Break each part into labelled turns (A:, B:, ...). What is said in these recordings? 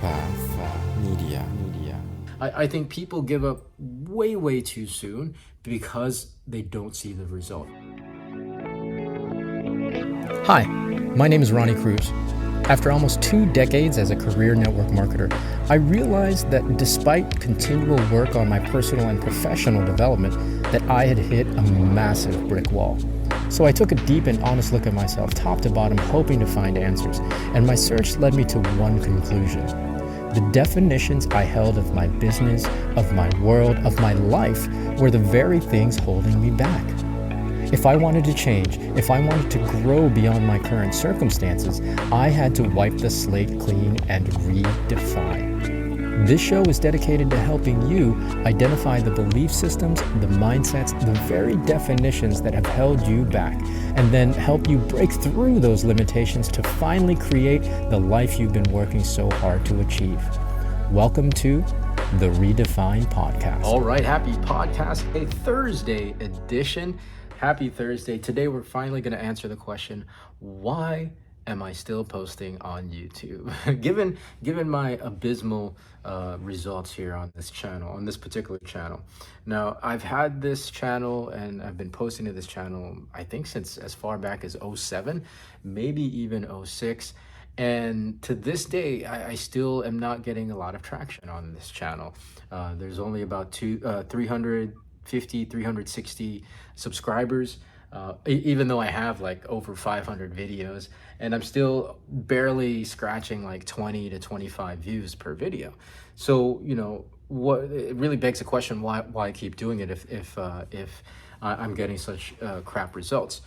A: Media.
B: I think people give up way too soon because they don't see the result. Hi, my name is Ronnie Cruz. After almost 2 decades as a career network marketer, I realized that despite continual work on my personal and professional development, that I had hit a massive brick wall. So I took a deep and honest look at myself, top to bottom, hoping to find answers, and my search led me to one conclusion. The definitions I held of my business, of my world, of my life were the very things holding me back. If I wanted to change, if I wanted to grow beyond my current circumstances, I had to wipe the slate clean and redefine. This show is dedicated to helping you identify the belief systems, the mindsets, the very definitions that have held you back, and then help you break through those limitations to finally create the life you've been working so hard to achieve. Welcome to the Redefine Podcast. All right, happy podcast, a Thursday edition. Happy Thursday. Today we're finally going to answer the question, why am I still posting on YouTube? Given my abysmal results here on this channel, on this particular channel. Now, I've had this channel and I've been posting to this channel, I think since as far back as 2007, maybe even 2006. And to this day, I still am not getting a lot of traction on this channel. There's only about 350, 360 subscribers, even though I have like over 500 videos, and I'm still barely scratching like 20 to 25 views per video. So, you know, it really begs the question, why I keep doing it if I'm getting such crap results.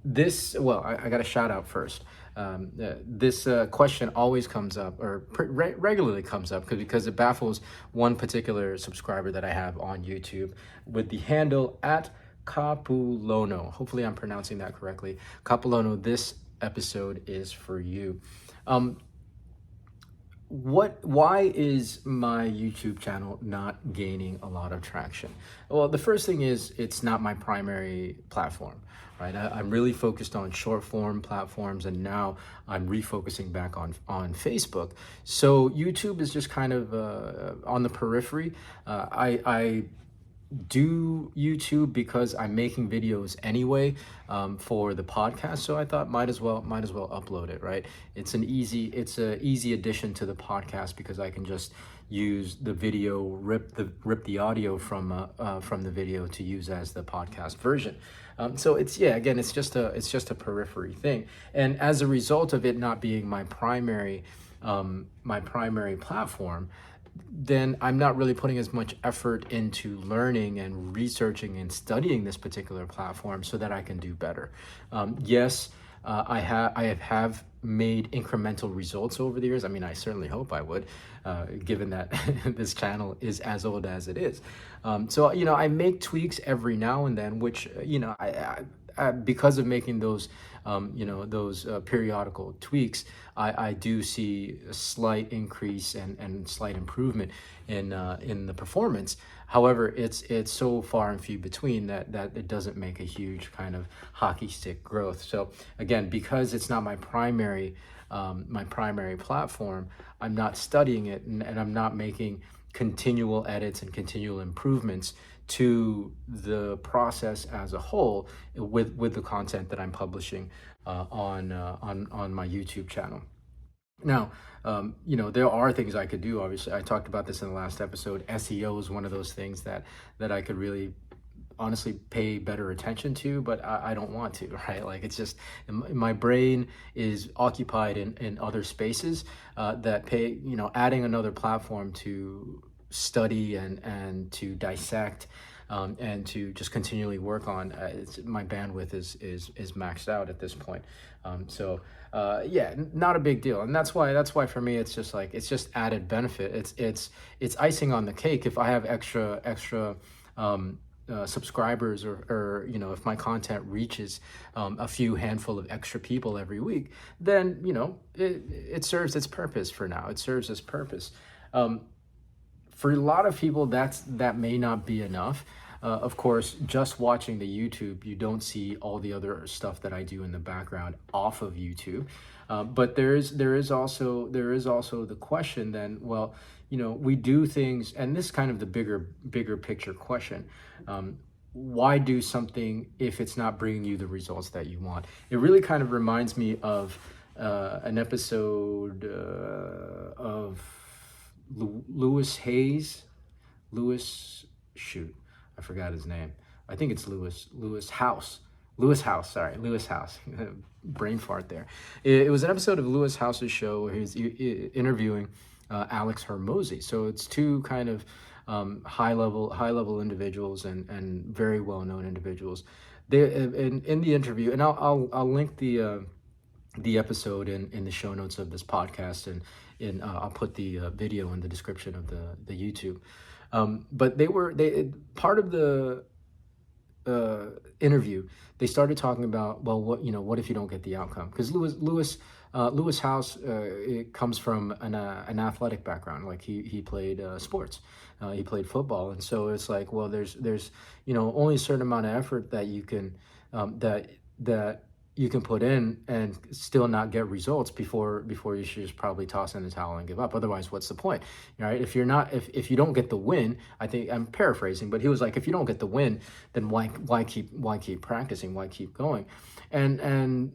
B: I got a shout out first. This question always comes up, or regularly comes up, because it baffles one particular subscriber that I have on YouTube with the handle at Capulono. Hopefully I'm pronouncing that correctly. Capulono, this episode is for you. Why is my YouTube channel not gaining a lot of traction? Well, the first thing is it's not my primary platform, right? I'm really focused on short form platforms, and now I'm refocusing back on Facebook. So YouTube is just kind of on the periphery. I do YouTube because I'm making videos anyway for the podcast, so I thought might as well upload it, right? It's an easy addition to the podcast because I can just use the video, rip the audio from the video to use as the podcast version. So it's just a periphery thing, and as a result of it not being my primary platform, then I'm not really putting as much effort into learning and researching and studying this particular platform so that I can do better. Yes, I have made incremental results over the years. I mean, I certainly hope I would, given that this channel is as old as it is. So, you know, I make tweaks every now and then, which, you know, I because of making those periodical tweaks, I do see a slight increase and slight improvement in the performance. However, it's so far and few between that it doesn't make a huge kind of hockey stick growth. So again, because it's not my primary platform, I'm not studying it, and I'm not making continual edits and continual improvements to the process as a whole with the content that I'm publishing on my YouTube channel. Now, there are things I could do. Obviously, I talked about this in the last episode. SEO is one of those things that I could really honestly pay better attention to, but I don't want to, right? Like, it's just, my brain is occupied in other spaces that pay, adding another platform to study and to dissect and to just continually work on. My bandwidth is maxed out at this point. Not a big deal, and that's why for me it's just added benefit. It's icing on the cake if I have extra subscribers, or if my content reaches a few handful of extra people every week, then it serves its purpose for now. It serves its purpose. For a lot of people, that may not be enough. Of course, just watching the YouTube, you don't see all the other stuff that I do in the background off of YouTube. But there is also the question then, well, we do things, and this is kind of the bigger picture question. Why do something if it's not bringing you the results that you want? It really kind of reminds me of an episode of Lewis Hayes. Shoot, I forgot his name. I think it's Lewis House. Lewis House. Brain fart there. It was an episode of Lewis House's show where he's interviewing Alex Hormozy. So it's two kind of high level individuals and very well known individuals. They in the interview, and I'll link the episode in the show notes of this podcast, and I'll put the video in the description of the YouTube. But they part of the interview, they started talking about, well, what if you don't get the outcome? Because Lewis House it comes from an athletic background. Like he played sports, he played football, and so it's like, well, there's only a certain amount of effort that you can that you can put in and still not get results before you should just probably toss in the towel and give up. Otherwise, what's the point, right? If you don't get the win, I think I'm paraphrasing, but he was like, if you don't get the win, then why keep practicing? Why keep going? And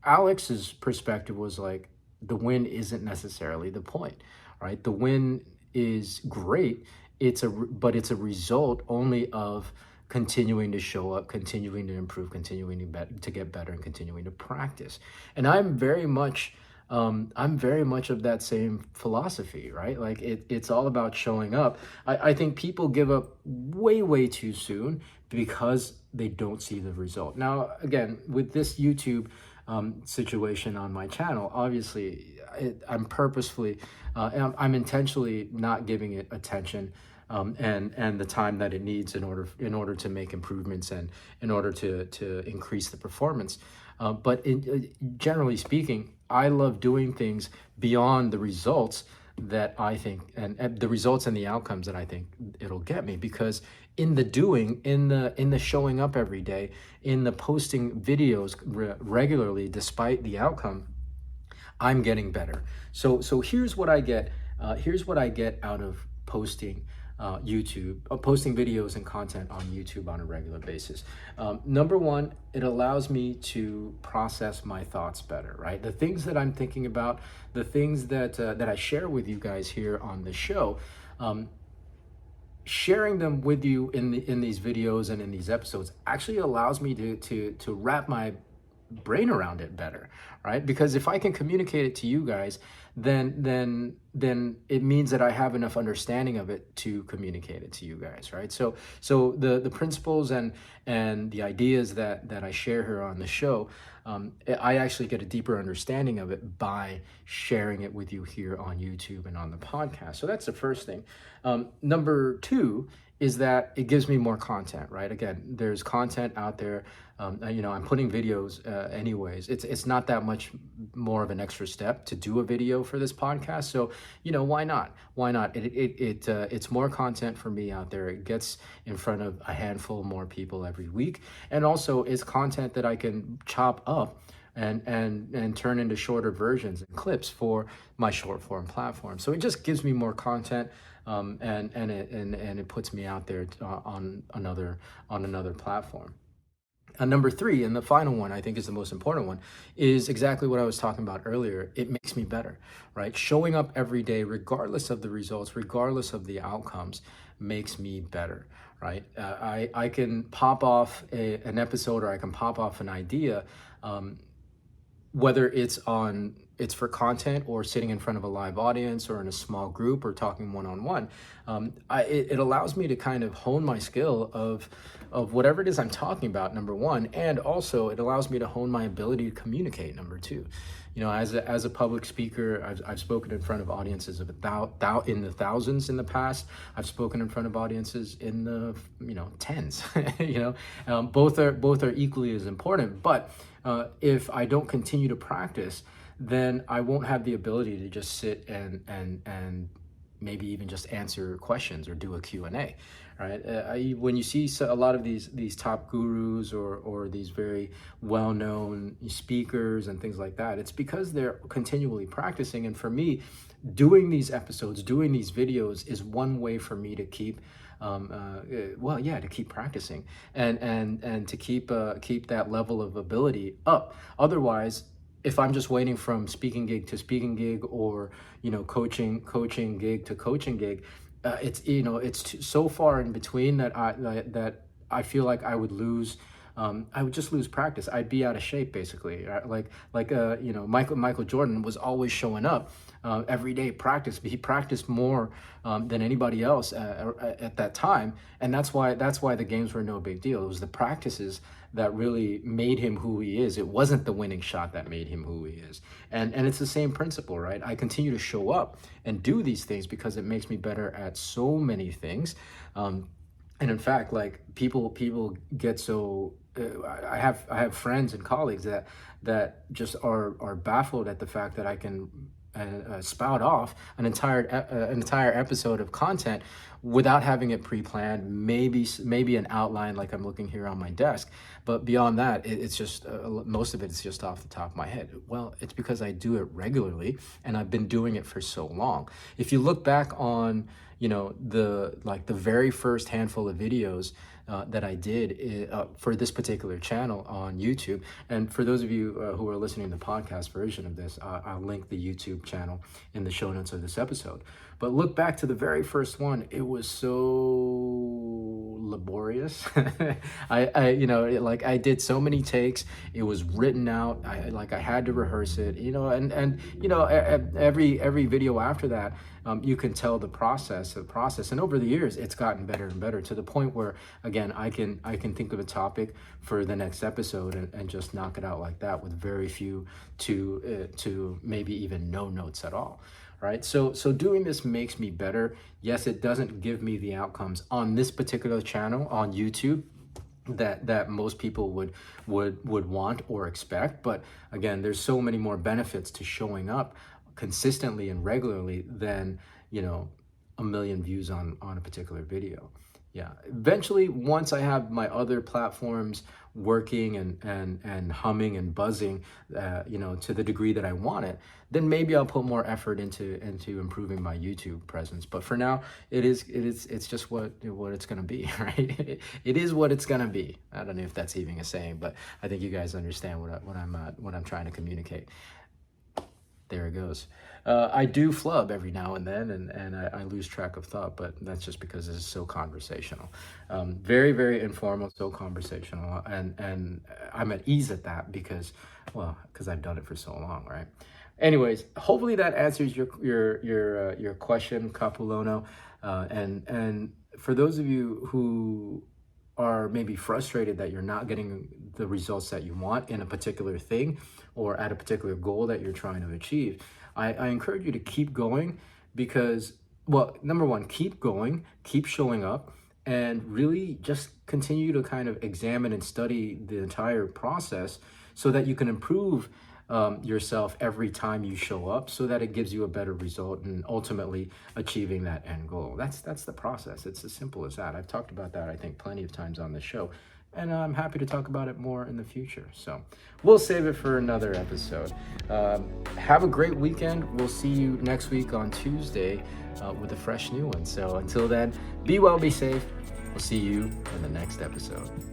B: Alex's perspective was like, the win isn't necessarily the point, right? The win is great. But it's a result only of continuing to show up, continuing to improve, continuing to get better, and continuing to practice. And I'm very much of that same philosophy, right? Like it's all about showing up. I think people give up way too soon because they don't see the result. Now, again, with this YouTube situation on my channel, obviously I'm purposefully, I'm intentionally not giving it attention and the time that it needs in order to make improvements and in order to increase the performance. But generally speaking, I love doing things beyond the results that I think, and the results and the outcomes that I think it'll get me, because in the doing, in the showing up every day, in the posting videos regularly, despite the outcome, I'm getting better. So here's what I get. Here's what I get out of posting posting videos and content on YouTube on a regular basis. Number one, it allows me to process my thoughts better, right? The things that I'm thinking about, the things that I share with you guys here on the show, sharing them with you in these videos and in these episodes actually allows me to wrap my brain around it better, right? Because if I can communicate it to you guys, then it means that I have enough understanding of it to communicate it to you guys, right? So the principles and the ideas that I share here on the show, I actually get a deeper understanding of it by sharing it with you here on YouTube and on the podcast. So that's the first thing. Number two is that it gives me more content, right? Again, there's content out there. I'm putting videos anyways. It's not that much more of an extra step to do a video for this podcast. So, why not? Why not? It's more content for me out there. It gets in front of a handful more people every week. And also it's content that I can chop up and turn into shorter versions and clips for my short form platform. So it just gives me more content. And it puts me out there on another platform. And number three, and the final one, I think is the most important one, is exactly what I was talking about earlier. It makes me better, right? Showing up every day, regardless of the results, regardless of the outcomes, makes me better, right? I can pop off an episode, or I can pop off an idea, whether it's for content or sitting in front of a live audience or in a small group or talking one-on-one. It allows me to kind of hone my skill of whatever it is I'm talking about, number one, and also it allows me to hone my ability to communicate, number two. As a public speaker, I've spoken in front of audiences of in the thousands in the past. I've spoken in front of audiences in the tens. Both are equally as important. But if I don't continue to practice, then I won't have the ability to just sit and maybe even just answer questions or do a Q&A, right? When you see a lot of these top gurus or these very well-known speakers and things like that, it's because they're continually practicing. And for me, doing these episodes, doing these videos is one way for me to keep to keep practicing and to keep that level of ability up. Otherwise, if I'm just waiting from speaking gig to speaking gig, or coaching gig to coaching gig, it's so far in between that I feel like I would lose. I would just lose practice. I'd be out of shape, basically. Right? Michael Jordan was always showing up every day, practice. He practiced more than anybody else at that time, and that's why the games were no big deal. It was the practices that really made him who he is. It wasn't the winning shot that made him who he is. And it's the same principle, right? I continue to show up and do these things because it makes me better at so many things. And in fact, like people get so. I have friends and colleagues that just are baffled at the fact that I can spout off an entire episode of content without having it pre-planned, maybe an outline like I'm looking here on my desk, but beyond that, it's just most of it is just off the top of my head. Well, it's because I do it regularly and I've been doing it for so long. If you look back on the very first handful of videos that I did for this particular channel on YouTube. And for those of you who are listening to the podcast version of this, I'll link the YouTube channel in the show notes of this episode. But look back to the very first one. It was so laborious. I did so many takes. It was written out. I had to rehearse it, every video after that, you can tell the process. And over the years, it's gotten better and better to the point where, again, I can think of a topic for the next episode and just knock it out like that with very few to maybe even no notes at all. Right. So doing this makes me better. Yes, it doesn't give me the outcomes on this particular channel on YouTube that most people would want or expect. But again, there's so many more benefits to showing up consistently and regularly than, a million views on a particular video. Yeah. Eventually, once I have my other platforms working and humming and buzzing, to the degree that I want it, then maybe I'll put more effort into improving my YouTube presence. But for now, it's just what it's gonna be, right? It is what it's gonna be. I don't know if that's even a saying, but I think you guys understand what I'm trying to communicate. There it goes. I do flub every now and then, and I lose track of thought, but that's just because this is so conversational. Very, very informal, so conversational, and I'm at ease at that because I've done it for so long, right? Anyways, hopefully that answers your question, Capulono, and for those of you who are maybe frustrated that you're not getting the results that you want in a particular thing or at a particular goal that you're trying to achieve, I encourage you to keep going because, number one, keep going, keep showing up, and really just continue to kind of examine and study the entire process so that you can improve yourself every time you show up so that it gives you a better result and ultimately achieving that end goal. That's the process. It's as simple as that. I've talked about that, I think, plenty of times on the show, and I'm happy to talk about it more in the future. So we'll save it for another episode. Have a great weekend. We'll see you next week on Tuesday with a fresh new one. So until then, be well, be safe. We'll see you in the next episode.